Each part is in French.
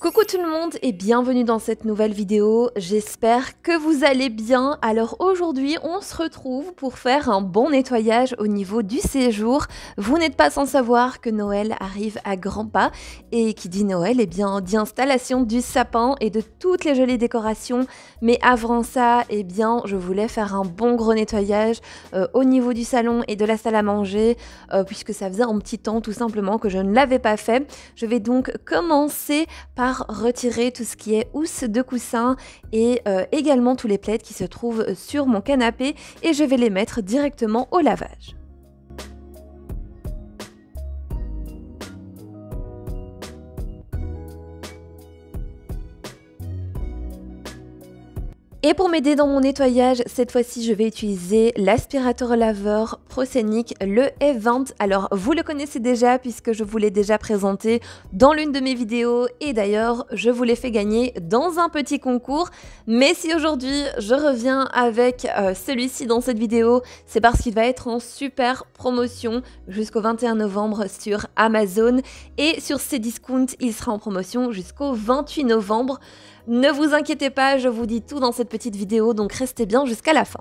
Coucou tout le monde et bienvenue dans cette nouvelle vidéo, j'espère que vous allez bien. Alors aujourd'hui on se retrouve pour faire un bon nettoyage au niveau du séjour. Vous n'êtes pas sans savoir que Noël arrive à grands pas et qui dit Noël eh bien dit installation du sapin et de toutes les jolies décorations. Mais avant ça eh bien je voulais faire un bon gros nettoyage au niveau du salon et de la salle à manger puisque ça faisait un petit temps tout simplement que je ne l'avais pas fait. Je vais donc commencer par retirer tout ce qui est housse de coussin et également tous les plaids qui se trouvent sur mon canapé et je vais les mettre directement au lavage. Et pour m'aider dans mon nettoyage, cette fois-ci, je vais utiliser l'aspirateur laveur Proscenic, le F20. Alors, vous le connaissez déjà puisque je vous l'ai déjà présenté dans l'une de mes vidéos et d'ailleurs, je vous l'ai fait gagner dans un petit concours. Mais si aujourd'hui, je reviens avec celui-ci dans cette vidéo, c'est parce qu'il va être en super promotion jusqu'au 21 novembre sur Amazon et sur Cdiscount, il sera en promotion jusqu'au 28 novembre. Ne vous inquiétez pas, je vous dis tout dans cette petite vidéo, donc restez bien jusqu'à la fin.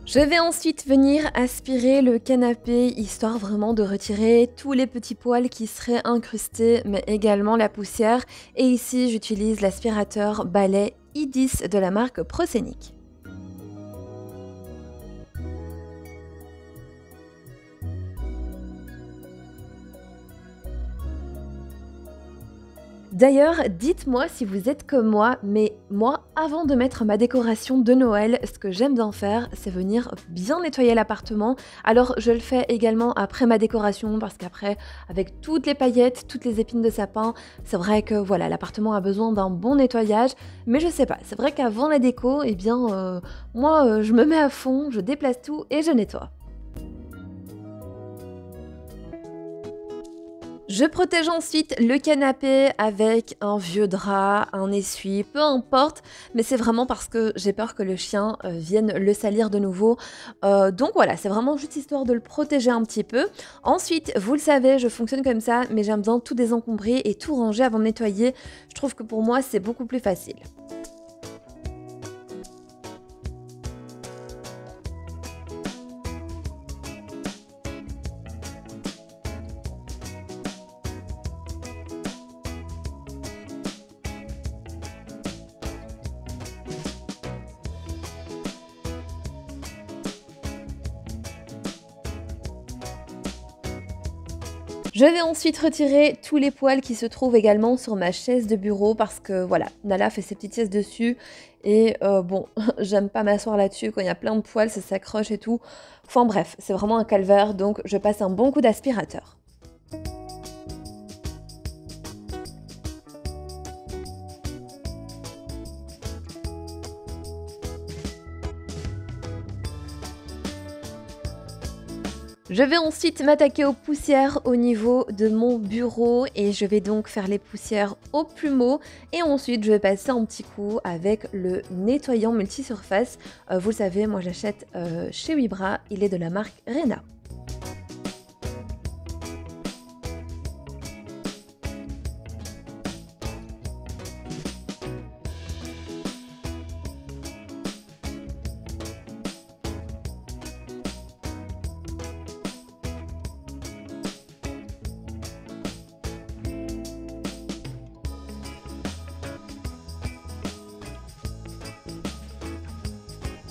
Je vais ensuite venir aspirer le canapé, histoire vraiment de retirer tous les petits poils qui seraient incrustés, mais également la poussière. Et ici, j'utilise l'aspirateur balai i10 de la marque Proscenic. D'ailleurs, dites-moi si vous êtes comme moi, mais moi, avant de mettre ma décoration de Noël, ce que j'aime bien faire, c'est venir bien nettoyer l'appartement. Alors, je le fais également après ma décoration, parce qu'après, avec toutes les paillettes, toutes les épines de sapin, c'est vrai que voilà, l'appartement a besoin d'un bon nettoyage. Mais je sais pas, c'est vrai qu'avant la déco, eh bien, moi, je me mets à fond, je déplace tout et je nettoie. Je protège ensuite le canapé avec un vieux drap, un essuie, peu importe, mais c'est vraiment parce que j'ai peur que le chien vienne le salir de nouveau. Donc voilà, c'est vraiment juste histoire de le protéger un petit peu. Ensuite, vous le savez, je fonctionne comme ça, mais j'aime bien tout désencombrer et tout ranger avant de nettoyer. Je trouve que pour moi, c'est beaucoup plus facile. Je vais ensuite retirer tous les poils qui se trouvent également sur ma chaise de bureau parce que voilà, Nala fait ses petites siestes dessus et bon, j'aime pas m'asseoir là-dessus quand il y a plein de poils, ça s'accroche et tout. Enfin bref, c'est vraiment un calvaire donc je passe un bon coup d'aspirateur. Je vais ensuite m'attaquer aux poussières au niveau de mon bureau et je vais donc faire les poussières au plumeau et ensuite je vais passer un petit coup avec le nettoyant multisurface. Vous le savez, moi j'achète chez Vibra, il est de la marque Rena.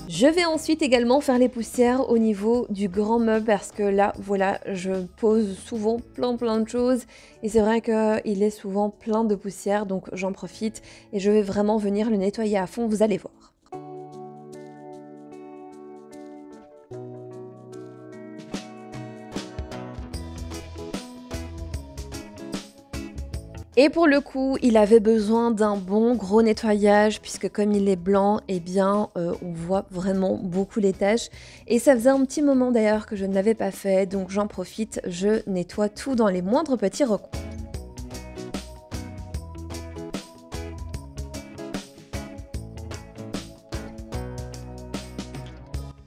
Je vais ensuite également faire les poussières au niveau du grand meuble parce que là, voilà, je pose souvent plein de choses et c'est vrai qu'il est souvent plein de poussière donc j'en profite et je vais vraiment venir le nettoyer à fond, vous allez voir. Et pour le coup, il avait besoin d'un bon gros nettoyage puisque comme il est blanc, eh bien on voit vraiment beaucoup les taches. Et ça faisait un petit moment d'ailleurs que je ne l'avais pas fait, donc j'en profite, je nettoie tout dans les moindres petits recoins.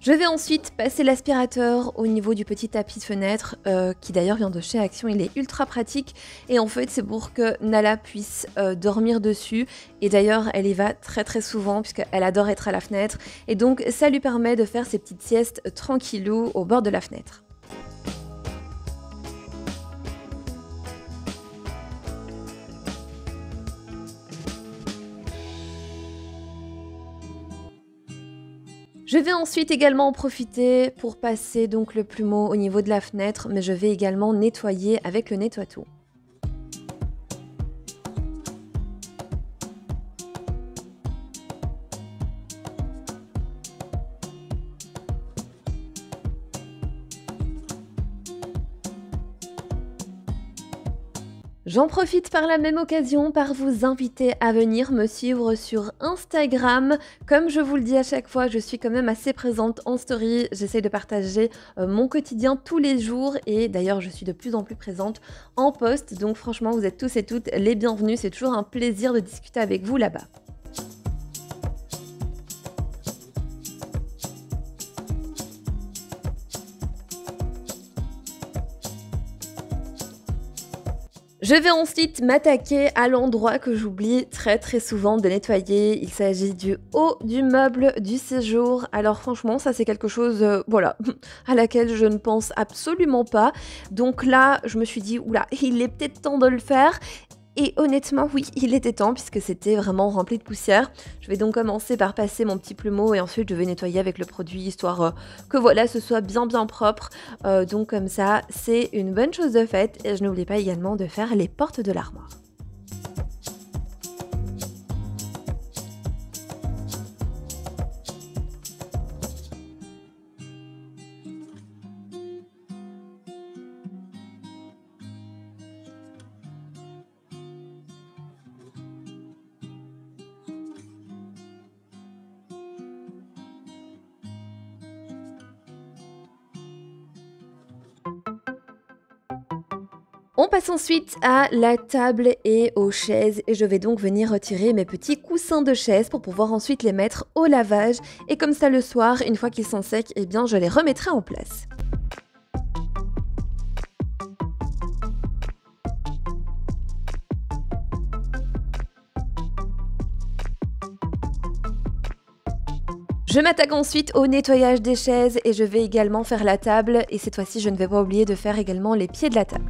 Je vais ensuite passer l'aspirateur au niveau du petit tapis de fenêtre, qui d'ailleurs vient de chez Action, il est ultra pratique et en fait c'est pour que Nala puisse dormir dessus et d'ailleurs elle y va très très souvent puisqu'elle adore être à la fenêtre et donc ça lui permet de faire ses petites siestes tranquillou au bord de la fenêtre. Je vais ensuite également en profiter pour passer donc le plumeau au niveau de la fenêtre, mais je vais également nettoyer avec le nettoie-tout. J'en profite par la même occasion par vous inviter à venir me suivre sur Instagram. Comme je vous le dis à chaque fois, je suis quand même assez présente en story. J'essaie de partager mon quotidien tous les jours et d'ailleurs je suis de plus en plus présente en post. Donc franchement, vous êtes tous et toutes les bienvenus. C'est toujours un plaisir de discuter avec vous là-bas. Je vais ensuite m'attaquer à l'endroit que j'oublie très souvent de nettoyer. Il s'agit du haut du meuble du séjour. Alors franchement, ça c'est quelque chose, voilà, à laquelle je ne pense absolument pas. Donc là, je me suis dit, oula, il est peut-être temps de le faire. Et honnêtement, oui, il était temps puisque c'était vraiment rempli de poussière. Je vais donc commencer par passer mon petit plumeau et ensuite je vais nettoyer avec le produit histoire que voilà, ce soit bien propre. Donc comme ça, c'est une bonne chose de faite. Et je n'oublie pas également de faire les portes de l'armoire. On passe ensuite à la table et aux chaises et je vais donc venir retirer mes petits coussins de chaise pour pouvoir ensuite les mettre au lavage et comme ça le soir, une fois qu'ils sont secs, eh bien je les remettrai en place. Je m'attaque ensuite au nettoyage des chaises et je vais également faire la table et cette fois-ci je ne vais pas oublier de faire également les pieds de la table.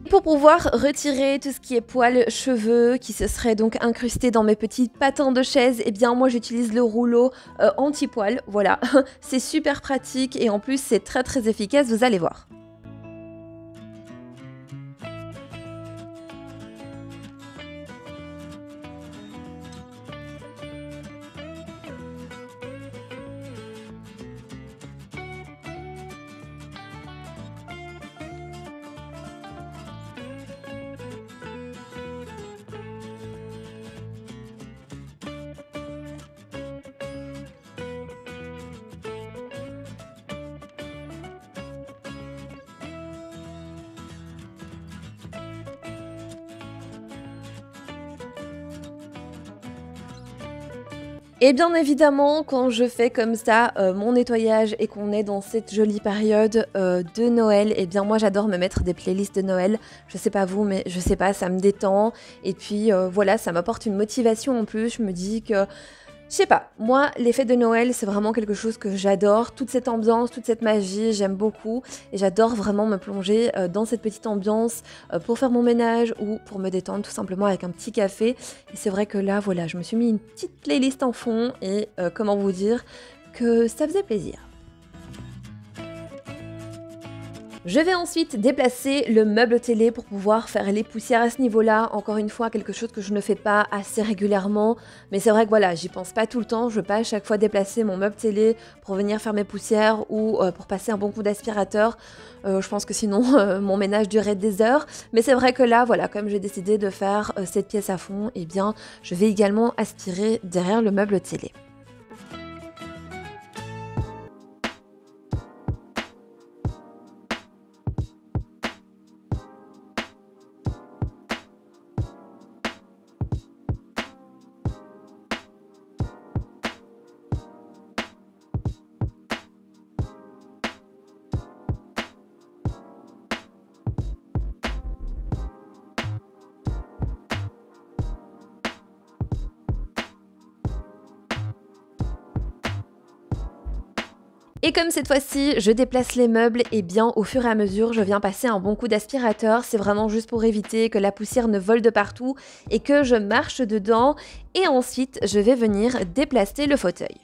Pour pouvoir retirer tout ce qui est poils, cheveux, qui se serait donc incrusté dans mes petits patins de chaise, eh bien moi j'utilise le rouleau anti-poil, voilà. C'est super pratique et en plus c'est très efficace, vous allez voir. Et bien évidemment, quand je fais comme ça mon nettoyage et qu'on est dans cette jolie période de Noël, et bien moi j'adore me mettre des playlists de Noël. Je sais pas vous, mais je sais pas, ça me détend. Et puis voilà, ça m'apporte une motivation en plus. Je me dis que je sais pas, moi, les fêtes de Noël, c'est vraiment quelque chose que j'adore. Toute cette ambiance, toute cette magie, j'aime beaucoup. Et j'adore vraiment me plonger dans cette petite ambiance pour faire mon ménage ou pour me détendre tout simplement avec un petit café. Et c'est vrai que là, voilà, je me suis mis une petite playlist en fond et comment vous dire que ça faisait plaisir. Je vais ensuite déplacer le meuble télé pour pouvoir faire les poussières à ce niveau-là. Encore une fois, quelque chose que je ne fais pas assez régulièrement. Mais c'est vrai que voilà, j'y pense pas tout le temps. Je veux pas à chaque fois déplacer mon meuble télé pour venir faire mes poussières ou pour passer un bon coup d'aspirateur. Je pense que sinon, mon ménage durerait des heures. Mais c'est vrai que là, voilà, comme j'ai décidé de faire cette pièce à fond, eh bien, je vais également aspirer derrière le meuble télé. Et comme cette fois-ci, je déplace les meubles, et bien au fur et à mesure, je viens passer un bon coup d'aspirateur. C'est vraiment juste pour éviter que la poussière ne vole de partout et que je marche dedans. Et ensuite, je vais venir déplacer le fauteuil.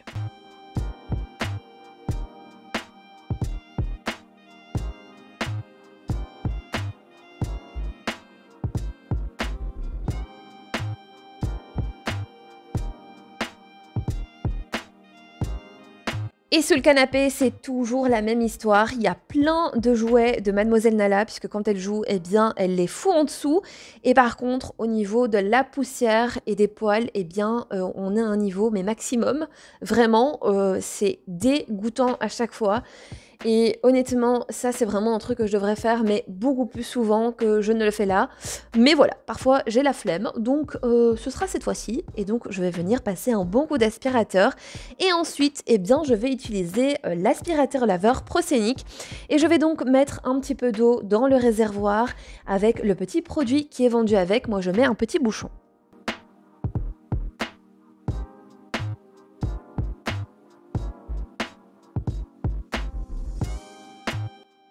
Et sous le canapé, c'est toujours la même histoire. Il y a plein de jouets de Mademoiselle Nala, puisque quand elle joue, eh bien, elle les fout en dessous. Et par contre, au niveau de la poussière et des poils, eh bien, on est à un niveau, mais maximum. Vraiment, c'est dégoûtant à chaque fois. Et honnêtement, ça c'est vraiment un truc que je devrais faire, mais beaucoup plus souvent que je ne le fais là. Mais voilà, parfois j'ai la flemme, donc ce sera cette fois-ci. Et donc je vais venir passer un bon coup d'aspirateur. Et ensuite, eh bien, je vais utiliser l'aspirateur laveur Proscenic. Et je vais donc mettre un petit peu d'eau dans le réservoir avec le petit produit qui est vendu avec. Moi je mets un petit bouchon.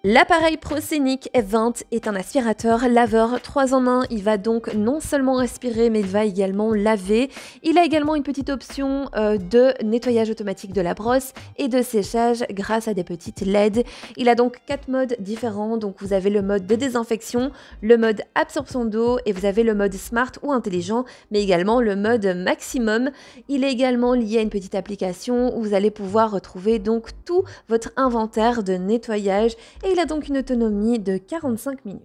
L'appareil Proscenic F20 est un aspirateur laveur 3 en 1. Il va donc non seulement aspirer, mais il va également laver. Il a également une petite option de nettoyage automatique de la brosse et de séchage grâce à des petites LED. Il a donc 4 modes différents. Donc vous avez le mode de désinfection, le mode absorption d'eau et vous avez le mode smart ou intelligent, mais également le mode maximum. Il est également lié à une petite application où vous allez pouvoir retrouver donc tout votre inventaire de nettoyage. Et il a donc une autonomie de 45 minutes.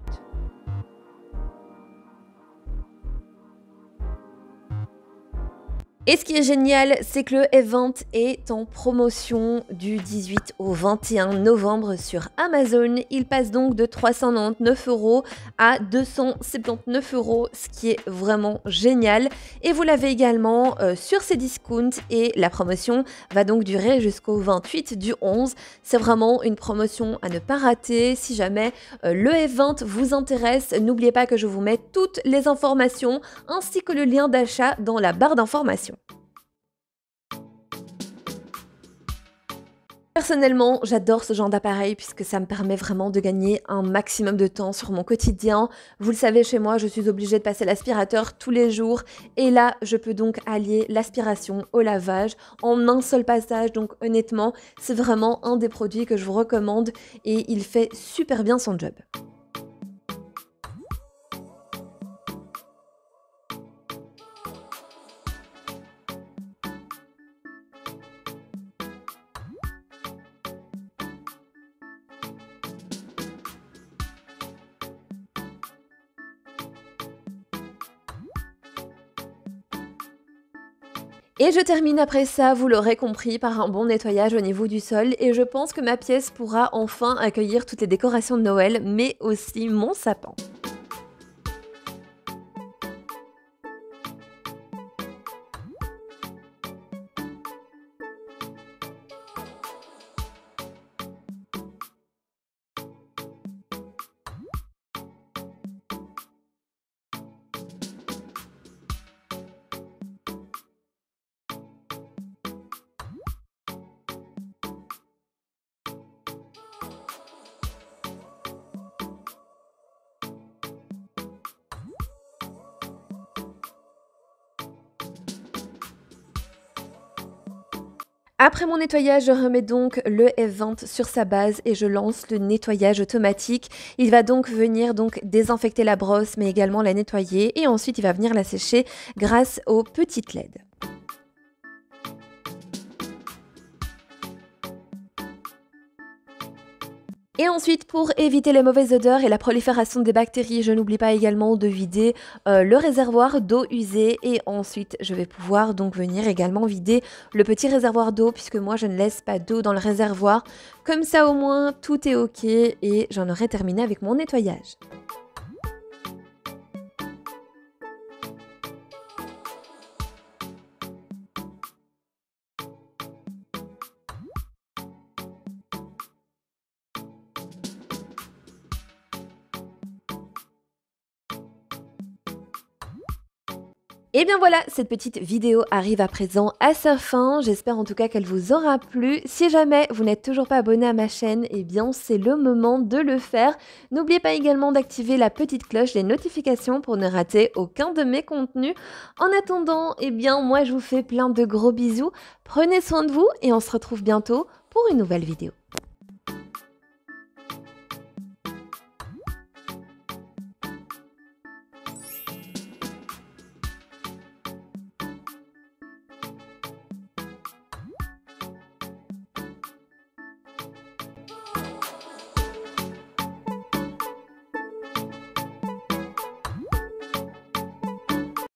Et ce qui est génial, c'est que le F20 est en promotion du 18 au 21 novembre sur Amazon. Il passe donc de 399 € à 279 €, ce qui est vraiment génial. Et vous l'avez également sur ses discounts et la promotion va donc durer jusqu'au 28 du 11. C'est vraiment une promotion à ne pas rater. Si jamais le F20 vous intéresse, n'oubliez pas que je vous mets toutes les informations ainsi que le lien d'achat dans la barre d'informations. Personnellement, j'adore ce genre d'appareil puisque ça me permet vraiment de gagner un maximum de temps sur mon quotidien. Vous le savez, chez moi, je suis obligée de passer l'aspirateur tous les jours et là, je peux donc allier l'aspiration au lavage en un seul passage. Donc honnêtement, c'est vraiment un des produits que je vous recommande et il fait super bien son job. Et je termine après ça, vous l'aurez compris, par un bon nettoyage au niveau du sol et je pense que ma pièce pourra enfin accueillir toutes les décorations de Noël, mais aussi mon sapin. Après mon nettoyage, je remets donc le F20 sur sa base et je lance le nettoyage automatique. Il va donc venir donc désinfecter la brosse mais également la nettoyer et ensuite il va venir la sécher grâce aux petites LED. Et ensuite, pour éviter les mauvaises odeurs et la prolifération des bactéries, je n'oublie pas également de vider le réservoir d'eau usée. Et ensuite, je vais pouvoir donc venir également vider le petit réservoir d'eau puisque moi, je ne laisse pas d'eau dans le réservoir. Comme ça, au moins, tout est OK et j'en aurai terminé avec mon nettoyage. Et bien voilà, cette petite vidéo arrive à présent à sa fin. J'espère en tout cas qu'elle vous aura plu. Si jamais vous n'êtes toujours pas abonné à ma chaîne, eh bien c'est le moment de le faire. N'oubliez pas également d'activer la petite cloche, les notifications pour ne rater aucun de mes contenus. En attendant, eh bien moi je vous fais plein de gros bisous. Prenez soin de vous et on se retrouve bientôt pour une nouvelle vidéo.